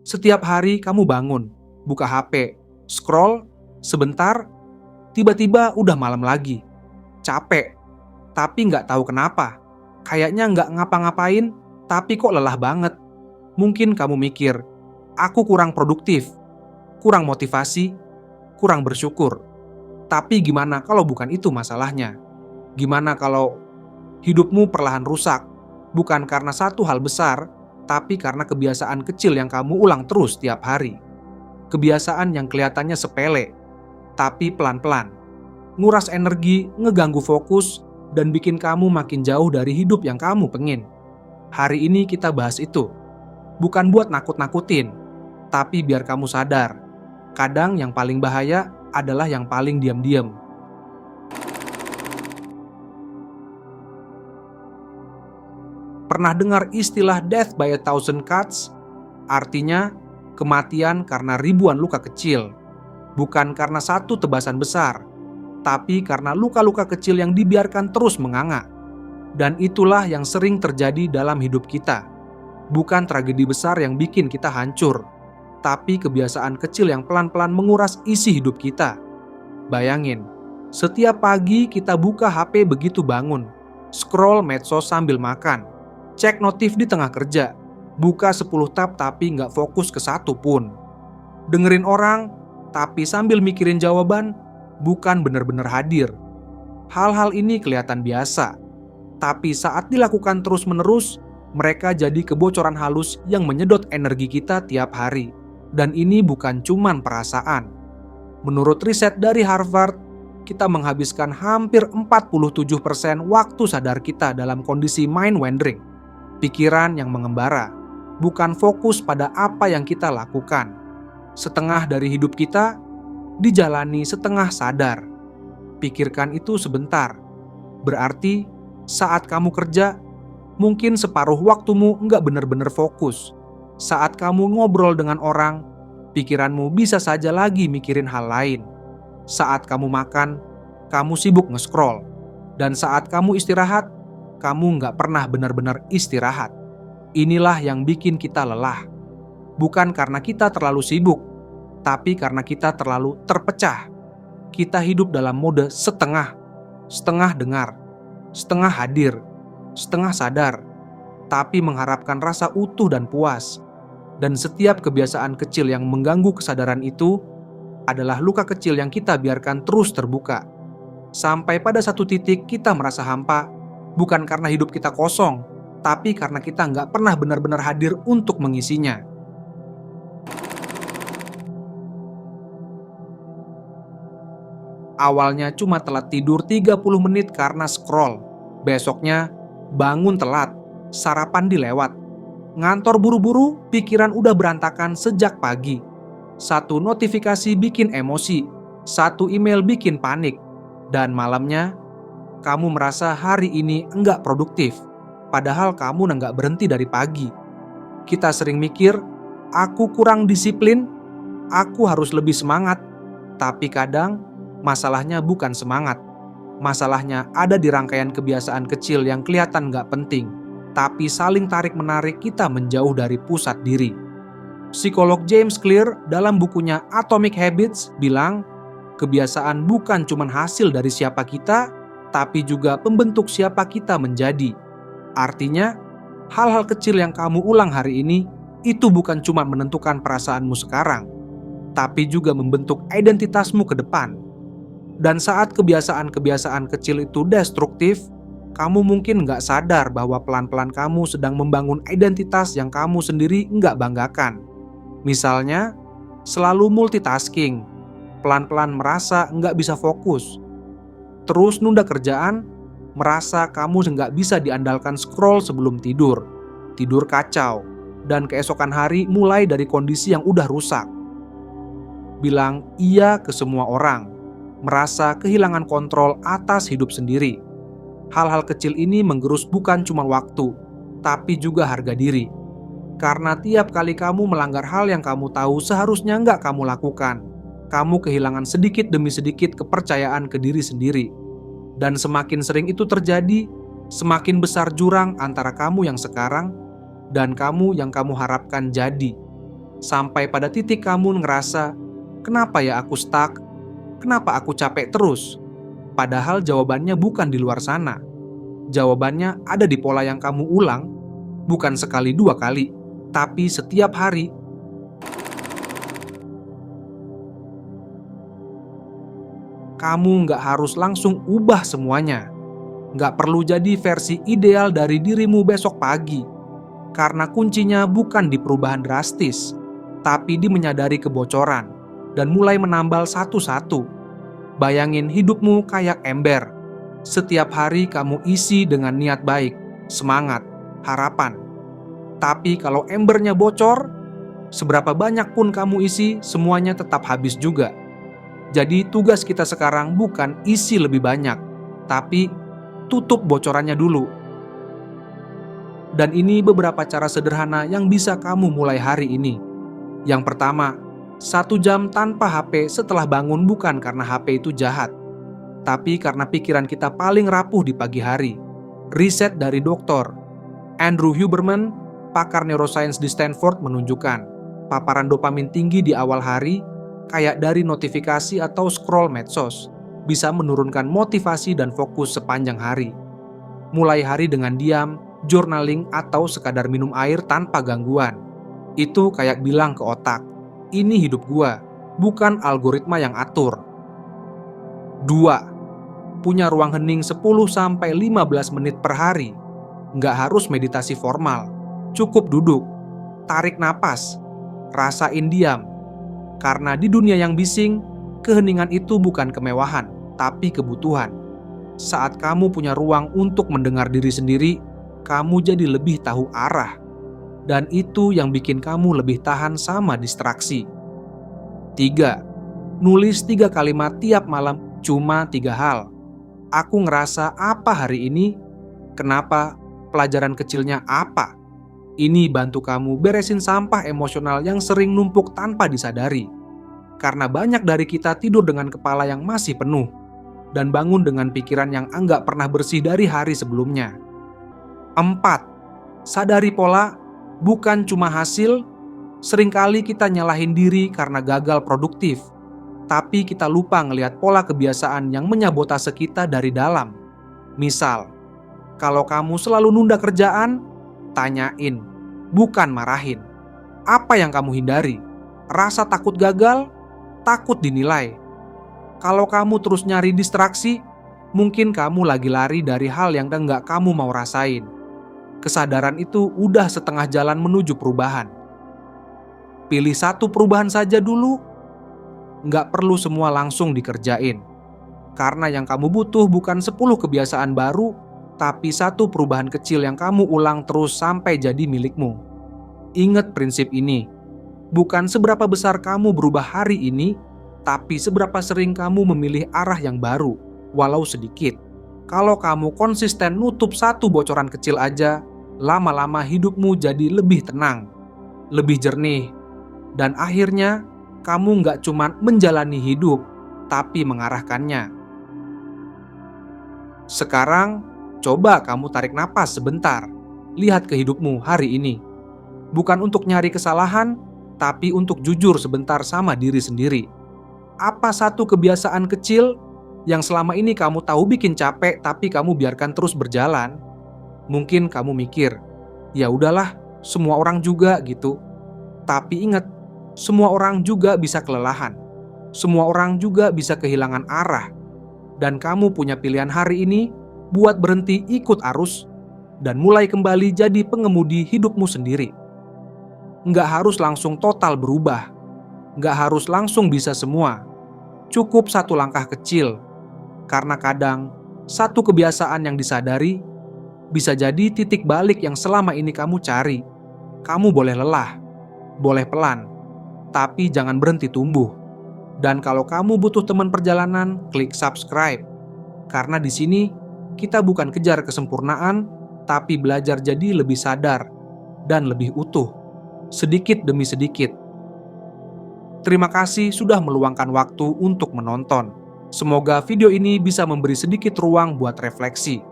Setiap hari kamu bangun, buka HP, scroll, sebentar, tiba-tiba udah malam lagi. Capek, tapi nggak tahu kenapa. Kayaknya nggak ngapa-ngapain, tapi kok lelah banget. Mungkin kamu mikir, aku kurang produktif, kurang motivasi, kurang bersyukur. Tapi gimana kalau bukan itu masalahnya? Gimana kalau hidupmu perlahan rusak? Bukan karena satu hal besar, tapi karena kebiasaan kecil yang kamu ulang terus tiap hari. Kebiasaan yang kelihatannya sepele, tapi pelan-pelan. Nguras energi, ngeganggu fokus, dan bikin kamu makin jauh dari hidup yang kamu pengen. Hari ini kita bahas itu. Bukan buat nakut-nakutin, tapi biar kamu sadar. Kadang yang paling bahaya adalah yang paling diam-diam. Pernah dengar istilah death by a thousand cuts? Artinya, kematian karena ribuan luka kecil. Bukan karena satu tebasan besar, tapi karena luka-luka kecil yang dibiarkan terus menganga. Dan itulah yang sering terjadi dalam hidup kita. Bukan tragedi besar yang bikin kita hancur, tapi kebiasaan kecil yang pelan-pelan menguras isi hidup kita. Bayangin, setiap pagi kita buka HP begitu bangun, scroll medsos sambil makan, cek notif di tengah kerja, buka 10 tab tapi nggak fokus ke satu pun. Dengerin orang, tapi sambil mikirin jawaban, bukan benar-benar hadir. Hal-hal ini kelihatan biasa, tapi saat dilakukan terus-menerus, mereka jadi kebocoran halus yang menyedot energi kita tiap hari. Dan ini bukan cuman perasaan. Menurut riset dari Harvard, kita menghabiskan hampir 47% waktu sadar kita dalam kondisi mind wandering. Pikiran yang mengembara, bukan fokus pada apa yang kita lakukan. Setengah dari hidup kita dijalani setengah sadar. Pikirkan itu sebentar. Berarti saat kamu kerja, mungkin separuh waktumu nggak benar-benar fokus. Saat kamu ngobrol dengan orang, pikiranmu bisa saja lagi mikirin hal lain. Saat kamu makan, kamu sibuk nge-scroll. Dan saat kamu istirahat, kamu nggak pernah benar-benar istirahat. Inilah yang bikin kita lelah. Bukan karena kita terlalu sibuk, tapi karena kita terlalu terpecah. Kita hidup dalam mode setengah. Setengah dengar, setengah hadir, setengah sadar, tapi mengharapkan rasa utuh dan puas. Dan setiap kebiasaan kecil yang mengganggu kesadaran itu adalah luka kecil yang kita biarkan terus terbuka. Sampai pada satu titik kita merasa hampa, bukan karena hidup kita kosong, tapi karena kita nggak pernah benar-benar hadir untuk mengisinya. Awalnya cuma telat tidur 30 menit karena scroll. Besoknya bangun telat, sarapan dilewat. Ngantor buru-buru, pikiran udah berantakan sejak pagi. Satu notifikasi bikin emosi, satu email bikin panik. Dan malamnya, kamu merasa hari ini enggak produktif. Padahal kamu enggak berhenti dari pagi. Kita sering mikir, aku kurang disiplin, aku harus lebih semangat. Tapi kadang, masalahnya bukan semangat. Masalahnya ada di rangkaian kebiasaan kecil yang kelihatan enggak penting, tapi saling tarik-menarik kita menjauh dari pusat diri. Psikolog James Clear dalam bukunya Atomic Habits bilang, kebiasaan bukan cuma hasil dari siapa kita, tapi juga pembentuk siapa kita menjadi. Artinya, hal-hal kecil yang kamu ulang hari ini, itu bukan cuma menentukan perasaanmu sekarang, tapi juga membentuk identitasmu ke depan. Dan saat kebiasaan-kebiasaan kecil itu destruktif, kamu mungkin nggak sadar bahwa pelan-pelan kamu sedang membangun identitas yang kamu sendiri nggak banggakan. Misalnya, selalu multitasking, pelan-pelan merasa nggak bisa fokus, terus nunda kerjaan, merasa kamu nggak bisa diandalkan scroll sebelum tidur, tidur kacau, dan keesokan hari mulai dari kondisi yang udah rusak. Bilang iya ke semua orang, merasa kehilangan kontrol atas hidup sendiri. Hal-hal kecil ini menggerus bukan cuma waktu, tapi juga harga diri. Karena tiap kali kamu melanggar hal yang kamu tahu seharusnya nggak kamu lakukan, kamu kehilangan sedikit demi sedikit kepercayaan ke diri sendiri. Dan semakin sering itu terjadi, semakin besar jurang antara kamu yang sekarang dan kamu yang kamu harapkan jadi. Sampai pada titik kamu ngerasa, kenapa ya aku stuck? Kenapa aku capek terus? Padahal jawabannya bukan di luar sana. Jawabannya ada di pola yang kamu ulang, bukan sekali dua kali, tapi setiap hari. Kamu nggak harus langsung ubah semuanya. Nggak perlu jadi versi ideal dari dirimu besok pagi. Karena kuncinya bukan di perubahan drastis, tapi di menyadari kebocoran dan mulai menambal satu-satu. Bayangin hidupmu kayak ember. Setiap hari kamu isi dengan niat baik, semangat, harapan. Tapi kalau embernya bocor, seberapa banyak pun kamu isi, semuanya tetap habis juga. Jadi tugas kita sekarang bukan isi lebih banyak, tapi tutup bocorannya dulu. Dan ini beberapa cara sederhana yang bisa kamu mulai hari ini. Yang pertama, 1 jam tanpa HP setelah bangun bukan karena HP itu jahat, tapi karena pikiran kita paling rapuh di pagi hari. Riset dari Dr. Andrew Huberman, pakar neuroscience di Stanford, menunjukkan paparan dopamin tinggi di awal hari, kayak dari notifikasi atau scroll medsos, bisa menurunkan motivasi dan fokus sepanjang hari. Mulai hari dengan diam, journaling, atau sekadar minum air tanpa gangguan. Itu kayak bilang ke otak, ini hidup gua, bukan algoritma yang atur. 2. Punya ruang hening 10-15 menit per hari. Nggak harus meditasi formal, cukup duduk, tarik napas, rasain diam. Karena di dunia yang bising, keheningan itu bukan kemewahan, tapi kebutuhan. Saat kamu punya ruang untuk mendengar diri sendiri, kamu jadi lebih tahu arah. Dan itu yang bikin kamu lebih tahan sama distraksi. 3. Nulis 3 kalimat tiap malam, cuma 3 hal. Aku ngerasa apa hari ini? Kenapa? Pelajaran kecilnya apa? Ini bantu kamu beresin sampah emosional yang sering numpuk tanpa disadari. Karena banyak dari kita tidur dengan kepala yang masih penuh, dan bangun dengan pikiran yang enggak pernah bersih dari hari sebelumnya. 4. Sadari pola, bukan cuma hasil. Seringkali kita nyalahin diri karena gagal produktif, tapi kita lupa ngelihat pola kebiasaan yang menyabotase kita dari dalam. Misal, kalau kamu selalu nunda kerjaan, tanyain, bukan marahin. Apa yang kamu hindari? Rasa takut gagal? Takut dinilai? Kalau kamu terus nyari distraksi, mungkin kamu lagi lari dari hal yang enggak kamu mau rasain. Kesadaran itu udah setengah jalan menuju perubahan. Pilih 1 perubahan saja dulu. Nggak perlu semua langsung dikerjain. Karena yang kamu butuh bukan 10 kebiasaan baru, tapi 1 perubahan kecil yang kamu ulang terus sampai jadi milikmu. Ingat prinsip ini. Bukan seberapa besar kamu berubah hari ini, tapi seberapa sering kamu memilih arah yang baru, walau sedikit. Kalau kamu konsisten nutup 1 bocoran kecil aja, lama-lama hidupmu jadi lebih tenang, lebih jernih, dan akhirnya kamu nggak cuma menjalani hidup, tapi mengarahkannya. Sekarang, coba kamu tarik napas sebentar. Lihat ke hidupmu hari ini. Bukan untuk nyari kesalahan, tapi untuk jujur sebentar sama diri sendiri. Apa 1 kebiasaan kecil yang selama ini kamu tahu bikin capek, tapi kamu biarkan terus berjalan? Mungkin kamu mikir, ya udahlah, semua orang juga gitu. Tapi ingat, semua orang juga bisa kelelahan. Semua orang juga bisa kehilangan arah. Dan kamu punya pilihan hari ini buat berhenti ikut arus dan mulai kembali jadi pengemudi hidupmu sendiri. Nggak harus langsung total berubah. Nggak harus langsung bisa semua. Cukup 1 langkah kecil. Karena kadang 1 kebiasaan yang disadari bisa jadi titik balik yang selama ini kamu cari. Kamu boleh lelah, boleh pelan, tapi jangan berhenti tumbuh. Dan kalau kamu butuh teman perjalanan, klik subscribe. Karena di sini kita bukan kejar kesempurnaan, tapi belajar jadi lebih sadar dan lebih utuh, sedikit demi sedikit. Terima kasih sudah meluangkan waktu untuk menonton. Semoga video ini bisa memberi sedikit ruang buat refleksi.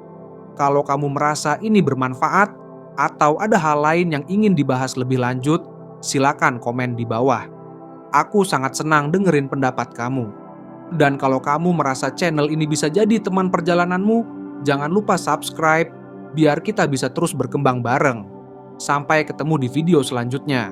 Kalau kamu merasa ini bermanfaat atau ada hal lain yang ingin dibahas lebih lanjut, Silakan komen di bawah. Aku sangat senang dengerin pendapat kamu. Dan kalau kamu merasa channel ini bisa jadi teman perjalananmu, jangan lupa subscribe biar kita bisa terus berkembang bareng. Sampai ketemu di video selanjutnya.